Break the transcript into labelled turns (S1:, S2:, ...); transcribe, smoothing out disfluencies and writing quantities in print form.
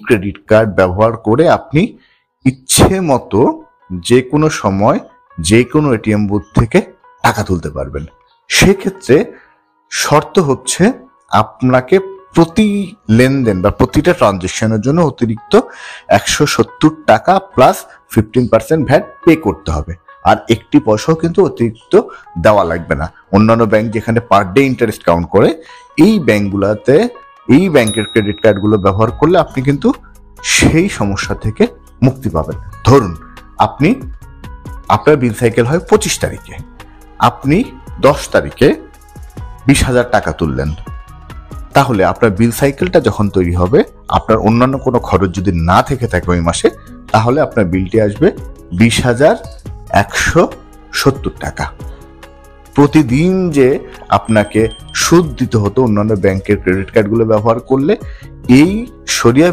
S1: Credit card ব্যবহার করে আপনি ইচ্ছে মতো যে কোনো সময় যে কোনো এটিএম বুথ থেকে টাকা তুলতে পারবেন। সেক্ষেত্রে শর্ত হচ্ছে আপনাকে প্রতি লেনদেন বা প্রতিটা ট্রানজেকশনের জন্য অতিরিক্ত 170 টাকা প্লাস 15% ভ্যাট পে করতে হবে, আর একটি পয়সাও কিন্তু অতিরিক্ত দেওয়া লাগবে না। অন্যান্য ব্যাংক যেখানে পার ডে ইন্টারেস্ট কাউন্ট করে, এই ব্যাংকগুলোতে এই ব্যাংকের ক্রেডিট কার্ডগুলো ব্যবহার করলে আপনি কিন্তু সেই সমস্যা থেকে মুক্তি পাবেন। ধরুন আপনার বিল সাইকেল হয় 25 তারিখে, আপনি 10 তারিখে 20,000 টাকা তুললেন, তাহলে আপনার বিল সাইকেলটা যখন তৈরি হবে, আপনার অন্যান্য কোনো খরচ যদি না থেকে থাকে ওই মাসে, তাহলে আপনার বিলটি আসবে 20,170 টাকা। প্রতিদিন যে আপনাকে সুদ দিতে হতো অন্যান্য ব্যাংকের ক্রেডিট কার্ডগুলো ব্যবহার করলে, এই শরিয়া